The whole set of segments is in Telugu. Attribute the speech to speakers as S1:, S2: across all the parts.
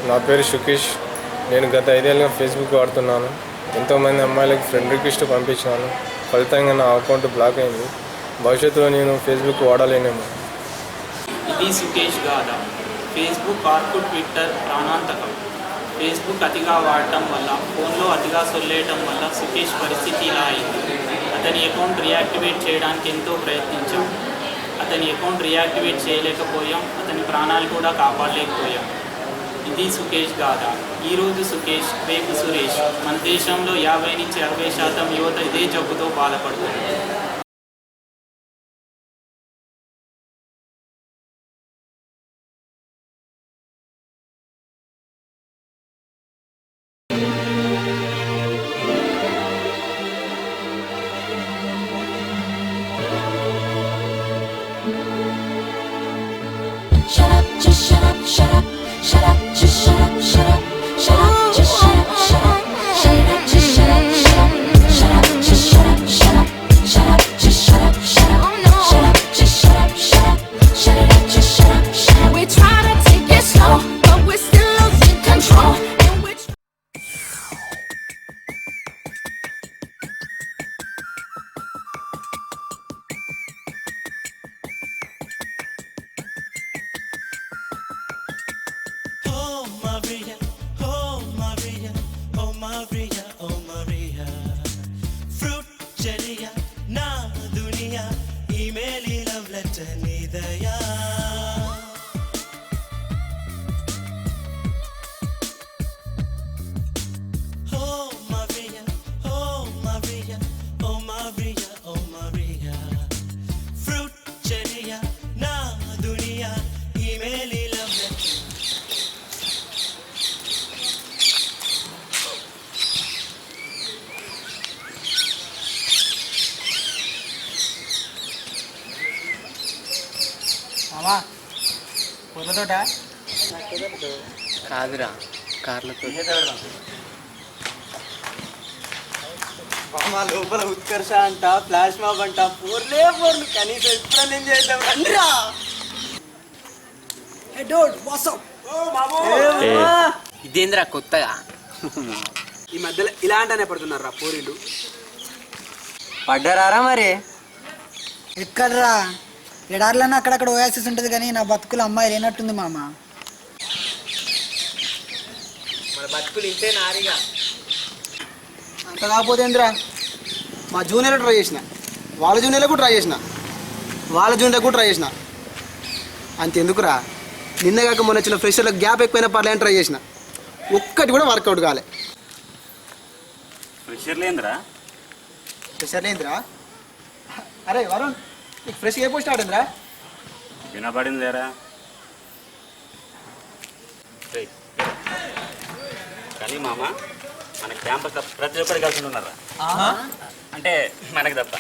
S1: నా పేరు సుకేష్. నేను గత 5 ఏళ్ళుగా ఫేస్బుక్ వాడుతున్నాను. ఎంతోమంది అమ్మాయిలకు ఫ్రెండ్ రిక్వెస్ట్ పంపించాను. ఫలితంగా నా అకౌంట్ బ్లాక్ అయింది. భవిష్యత్తులో నేను ఫేస్బుక్ వాడలేనేమో.
S2: ఇది సుకేష్ గాథ. ఫేస్బుక్, ఆర్కుట్, ట్విట్టర్ ప్రాణాంతకం. ఫేస్బుక్ అతిగా వాడటం వల్ల, ఫోన్లో అతిగా సొల్లేయటం వల్ల సుకేష్ పరిస్థితి ఇలా అయింది. అతని అకౌంట్ రియాక్టివేట్ చేయడానికి ఎంతో ప్రయత్నించాం. అతని అకౌంట్ రియాక్టివేట్ చేయలేకపోయాం. అతని ప్రాణాలు కూడా కాపాడలేకపోయాం. ఇది సుకేష్ గాథ. ఈరోజు సుకేష్, రేపు సురేష్. మన దేశంలో 50-60% యువత ఇదే జబ్బుతో బాధపడుతుంది.
S3: Shut up, just shut up, shut up, shut up, just shut up, shut up, shut up, just shut up, shut up, shut up, just shut up, shut up, shut up, just shut up, shut up, shut up, just shut up, shut up, shut up, just shut up, shut up, shut it up, just shut up, shut up. We try to take it slow, but we're still losing control, and we're
S4: Maria, oh Maria, fruit cheria, na dunia, email love letter nidaya. Oh Maria, oh Maria, oh Maria, oh Maria, fruit cheria, na dunia, email love letter.
S5: మామా పొద్దుతోట
S6: కాదురా కార్లతో.
S5: మామ లోపల ఉత్కర్ష అంట, ఫ్లాష్ మాబ్ అంట, పోర్లే పోర్లు. కనీసం ఎప్పుడన్నా ఏం చేద్దాం రండిరా. హే డోడ్ వాట్సాప్.
S6: ఇదేంద్రా కొత్తగా?
S5: ఈ మధ్యలో ఇలాంటనే పడుతున్నారా పోరీలు?
S6: పడ్డారా మరి?
S7: ఎక్కడ్రా ఎడార్లన్నా అక్కడక్కడ ఓయాసిస్ ఉంటుంది కానీ నా బతుకులు అమ్మాయి లేనట్టుంది మామ.
S6: మన బతుకులు ఇంతే నారిగా.
S5: అంత కాకపోతే ఏంద్రా, మా జూనియర్లు ట్రై చేసిన, వాళ్ళ జూనియర్లకు ట్రై చేసిన, వాళ్ళ జూనియర్లకు ట్రై చేసిన. అంతెందుకురా, నిన్న కాక మొన్న వచ్చిన ఫ్రెషర్లకు గ్యాప్ ఎక్కువైనా పర్లేని ట్రై చేసిన. ఒక్కటి కూడా వర్కౌట్ కాలే.
S8: ఫ్రెషర్లేంద్రా?
S5: ఫ్రెషర్లేంద్రా? అరే వరుణ్, నీకు ఫ్రెష్ ఏ పోస్ట్ ఆడిందిరా?
S8: వినపడింది లేరా? కానీ మామ, మన క్యాంపస్ ప్రతి ఒక్కరు కలిసి ఉన్నారా? అంటే మనకి తప్ప.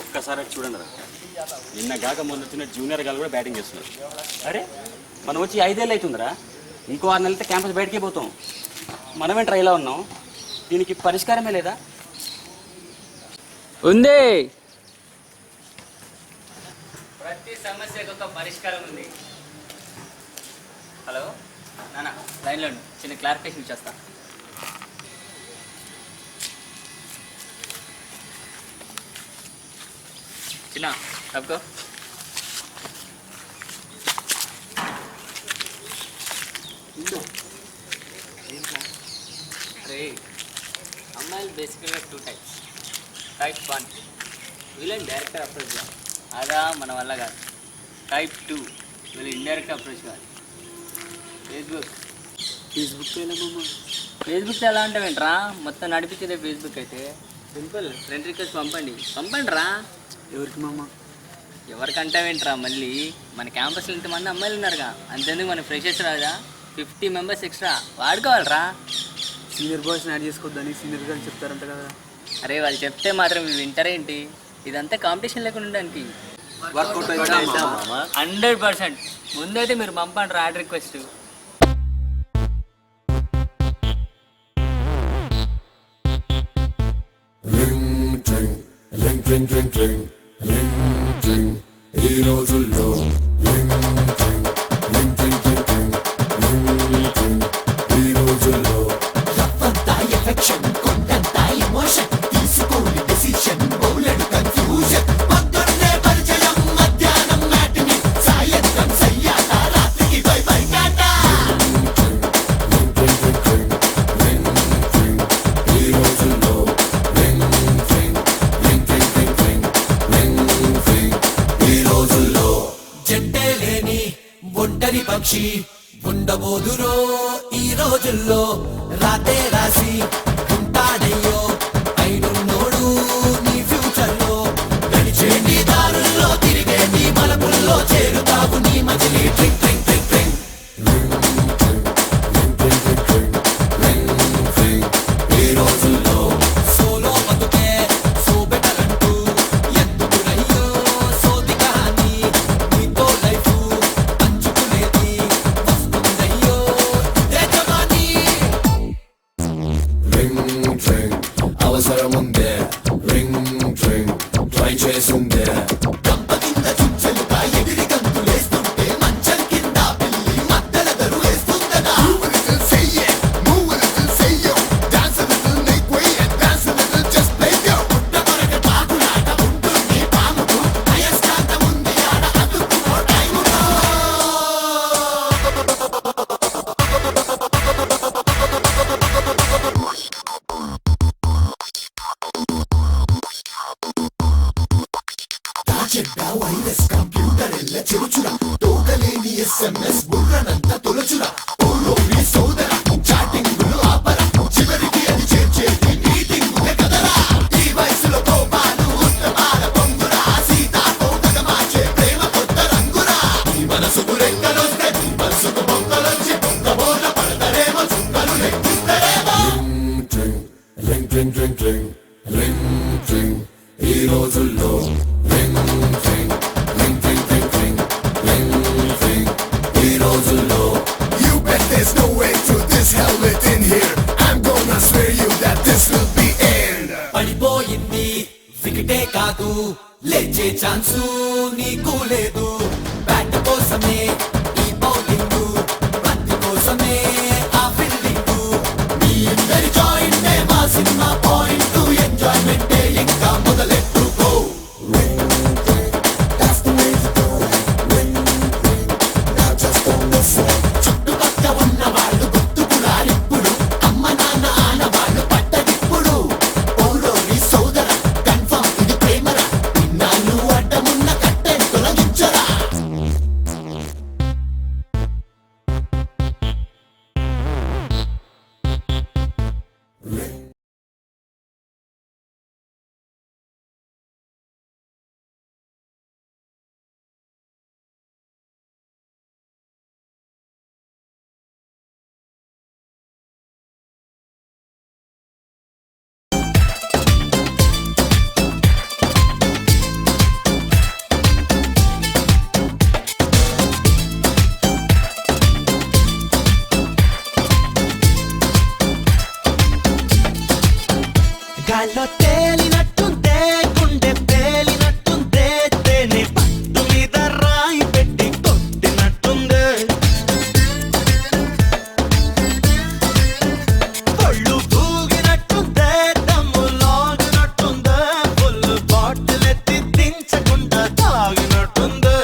S8: ఒక్కసారి చూడండి రా, నిన్న కాక మొన్న వచ్చిన జూనియర్ గారు కూడా బ్యాటింగ్ చేస్తున్నారు. అరే మనం వచ్చి 5 ఏళ్ళు అవుతుందిరా. ఇంకో 6 నెలలతో క్యాంపస్ బయటకే పోతాం. మనమే ట్రైలో ఉన్నాం. దీనికి పరిష్కారమే లేదా?
S6: ఉంది. ప్రతి సమస్యకు ఒక పరిష్కారం ఉంది. హలో నాన్న, లైన్లో చిన్న క్లారిఫికేషన్ ఇచ్చేస్తా. చిన్న తప్పుకో. అరే అమ్మాయిలు బేసికల్గా 2 టైప్స్. టైప్ 1 వీళ్ళని డైరెక్టర్ అప్రోచ్ కాదు, అదా మన వల్ల కాదు. టైప్ 2 వీళ్ళు ఇండైరెక్ట్ అప్రోచ్ కాదు. ఫేస్బుక్ ఎలా ఉంటావేంట్రా? మొత్తం నడిపించేదే ఫేస్బుక్ అయితే. సింపుల్, ఫ్రెండ్ రిక్వెస్ట్ పంపండి రా.
S5: ఎవరికి మామ?
S6: ఎవరికంటావేంట్రా మళ్ళీ? మన క్యాంపస్లో ఇంతమంది అమ్మాయిలు ఉన్నారుగా, అంతేందుకు మన ఫ్రెషర్స్ రాదా 50 మెంబర్స్ ఎక్స్ట్రా వాడుకోవాలరా.
S5: సీనియర్ బాయ్స్ని యాడ్ చేసుకోవద్దని సీనియర్ గారు చెప్తారంట కదా.
S6: అరే వాళ్ళు చెప్తే మాత్రం ఇవి వింటారేంటి? ఇదంతా కాంపిటీషన్ లేకుండా ఉండడానికి. 100%. ముందైతే మీరు పంపండి రా add request.
S9: Ring, ring, ring, ring, ring. ఈ రోజుల్లో ring, ring, ring, ring, ring, ring, ring.
S4: సాక్షి ఉండబోదురో ఈ రోజుల్లో రాతే రాసి ఉంటాడయ్యో అయినున్నోడు నీ ఫ్యూచర్ లో గడిచే నీ దారుల్లో తిరిగే నీ మలుపుల్లో చేరుతావు నీ మజిలీ ట్రింగ్ ట్రింగ్ ట్రింగ్ ట్రింగ్ ఈ రోజుల్లో సోలో బతుకే సో బెటర్ అంటూ ఎందుకురయ్యో సోది కానీ నీతో లైఫ్ పంచుకునేది వస్తుందయ్యో ఇదే జవానీ
S9: అవసరముందే రింగ్ ట్రింగ్ ట్రై చేసుందే
S4: గంప కింద చుచ్చలుగా ఎగిరి గంతులేస్తుంటే మంచం కింద పిల్లి మద్దెల దరువేస్తుందనా పుట్టకొరక పాకులాట ఉంటుంది పాముకు అయస్కాంతం ఉంది ఆడ అతుక్కుపో టైములో చెడ్డా వైరస్ కంప్యూటర్ ఎల్ల చెరుచురా తోకలేని SMS బుర్రనంత తొలచురా ఓలోని సోదర చాటింగులు ఆపరా చివరికి అది చేర్చేది మీటింగులే కదరా ఈ వయసులో కోపాలు ఉత్తమాల పొంగురా సీతాకోకగా మార్చే ప్రేమ కొత్త రంగురా ఈ మనసుకు రెక్కలొస్తే ఈ మనసుకు బొక్కలొచ్చి బొక్కబోల పడతారేమో చుక్కలు లెక్కిస్తారేమో
S9: రింగ్ ట్రింగ్ ట్రింగ్ ట్రింగ్ రింగ్ ట్రింగ్ ఈ రోజుల్లో రింగ్ ట్రింగ్ రింగ్ ట్రింగ్ ట్రింగ్ ట్రింగ్ రింగ్ ట్రింగ్ ఈ రోజుల్లో
S4: You bet there's no way through this hell within here. I'm gonna swear you that this will be end. పడిపోయింది వికెటే కాదు లేచే ఛాన్సు నీకు లేదు బ్యాట్ కోసమే ఈ బౌలింగ్ బంతి కోసమే ఆ ఫీల్డింగ్ మీ అందరి జాయింట్ మా సినిమా పాయింట్ ఎంజాయ్మెంట్ ఇంకా మొదలెట్టుకో చుట్టుపక్క ఉన్న వాళ్ళు గుర్తుకురాలిప్పుడు అమ్మ నాన్న ఆనవాళ్ళు పట్టడిప్పుడు ఓరోని సోదర కన్ఫర్మ్ ఇది ప్రేమరా ఇన్నాళ్ళు అడ్డమున్న కట్టె తొలగించరా గాల్లో తేలినట్టుందే గుండె పేలినట్టుందే తేనె పట్టు మీద రాయి పెట్టి కొట్టినట్టుందే పళ్ళు పూగినట్టుందే దమ్ము లాగినట్టుందే ఫుల్ బాటిల్ ఎత్తి దించకుండా తాగినట్టుందే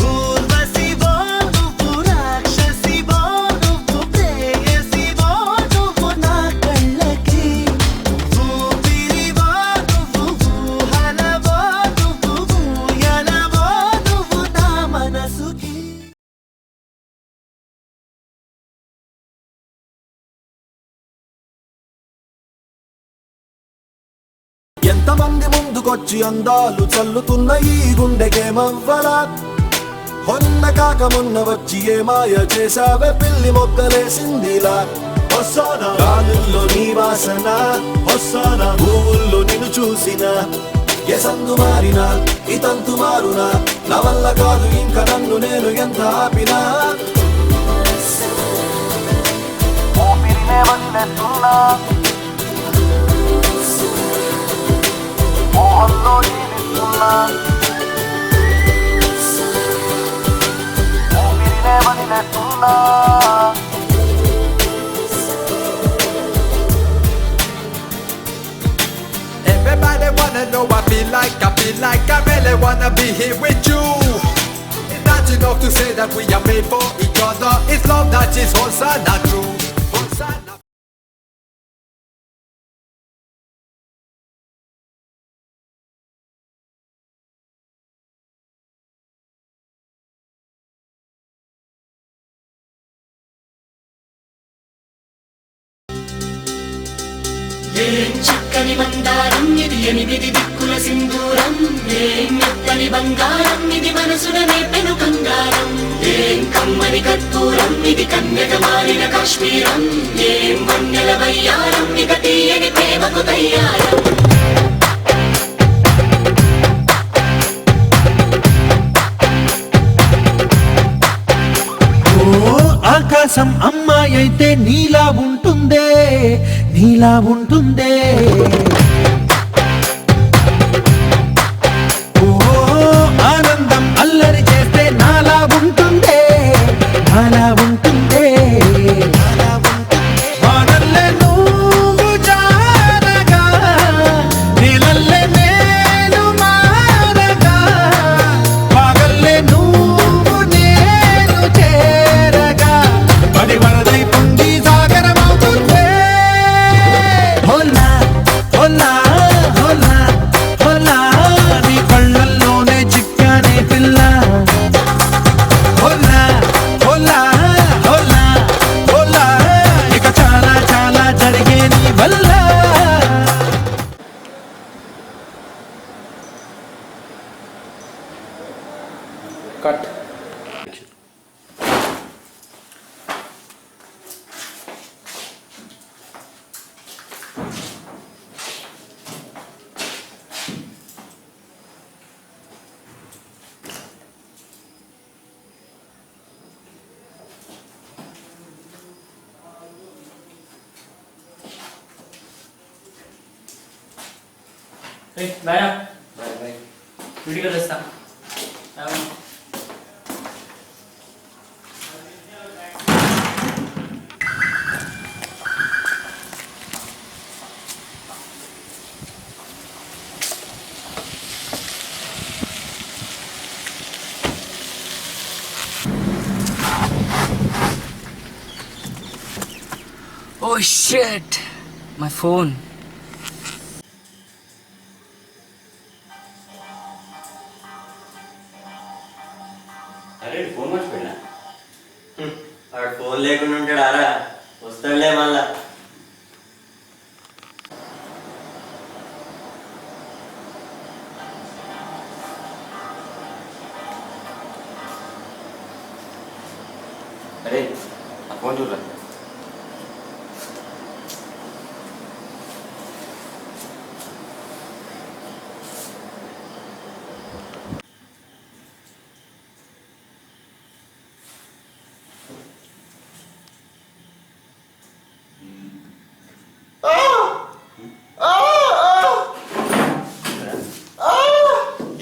S4: ఊర్వశివో నువ్వు రాక్షసివో నువ్వు ప్రేయసివో నువ్వు నా కళ్ళకి ఊపిరివో నువ్వు ఊహలవో నువ్వు ఊయలవో నువ్వు నా మనసుకి ఎంతమంది ముందుకొచ్చి అందాలు చల్లుతున్న ఈ గుండెకేమవ్వలా మొన్న కాక మొన్న వచ్చి ఏ మాయ చేసావే పిల్లి మొక్కలేసిందిలా వస్తానా గాలుల్లో నీ వాసన వస్తానా పువ్వుల్లో నిన్ను చూసిన ఏ సందు మారినా ఈ తంతు మారునా నా వల్ల కాదు ఇంకా నన్ను నేను ఎంత ఆపినా ఊపిరినే వదిలేస్తున్నా మోహంలో జీవిస్తున్నా ఊపిరినే వదిలేస్తున్నా
S10: Everybody wanna know I feel like I really wanna be here with you. It's not enough to say that we are made for each other. It's love that is also not true.
S3: ఏం చక్కని మందారం ఇది 8 దిక్కుల సింధూరం ఏం మెత్తని బంగారం ఇది మనసున నేపెను కంగారం ఏం కమ్మని కర్పూరం ఇది కన్యక మారిన కాశ్మీరం ఏం వన్నెల వయ్యారం ఇక తీయని ప్రేమకు తయ్యారం
S10: ఆకాశం అమ్మాయి అయితే నీలా ఉంటుందే నీలా ఉంటుందే ఓ ఆనందం అల్లరి చేస్తే నాలా ఉంటుందే నాలా ఉంటుందే వానల్లే నువ్వు జారగా నీలల్లే నేను మారగా పగల్లే నువ్వు నేను చేరగా పడి వరదై పొంగి సాగరమవుతుందే హోలా హోలా హోలా హోలా నీ కళ్ళల్లోనే చిక్కానే పిల్ల హోలా హోలా హోలా హోలా ఇక చాలా చాలా జరిగే నీ వల్ల
S1: కట్.
S6: మేడం వీడియో చేస్తా Oh shit! My phone.
S8: అరే ఫోన్ మర్చిపోయినా
S11: వాడు ఫోన్ లేకుండా ఉంటాడు అరా వస్తాడులే మళ్ళా
S8: అరే ఆ ఫోన్ చూడరా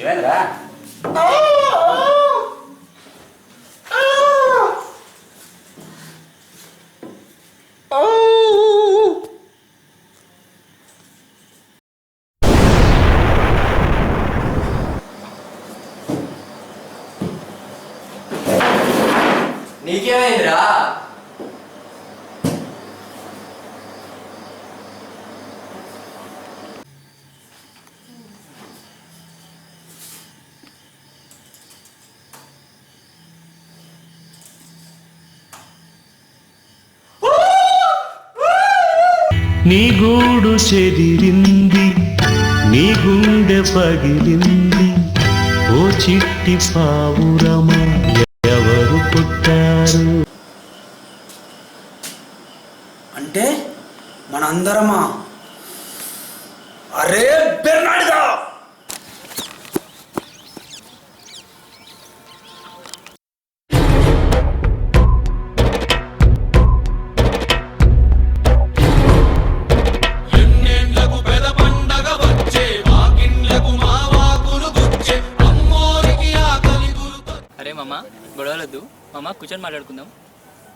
S8: ఏమైందిరా
S11: నీకేమైందిరా
S12: నీ గూడు చెదిరింది నీ గుండె పగిలింది ఓ చిట్టి పావురమా ఎవరు పుట్టారు
S5: అంటే మనందరమా అరే బెర్నాడిగా
S6: అరే మామ గొడవలొద్దు మామ కూర్చొని మాట్లాడుకుందాం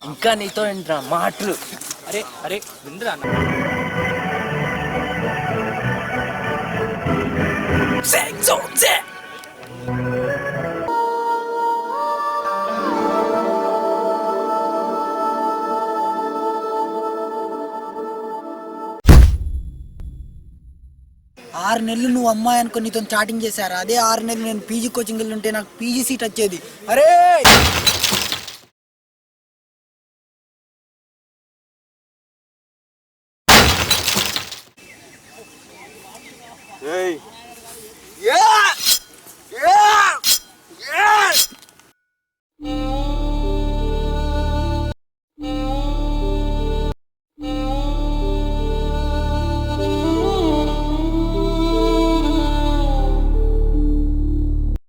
S6: ఇంకా నీతో ఏంట్రా మాటలు అరే అరే వినరా అన్న
S7: ఆరు నెలలు నువ్వు అమ్మాయి అనుకో నీతో చాటింగ్ చేశారు. అదే 6 నెలలు నేను పీజీ కోచింగ్ వెళ్ళి ఉంటే నాకు పీజీ సీట్ వచ్చేది. అరే
S13: ఏయ్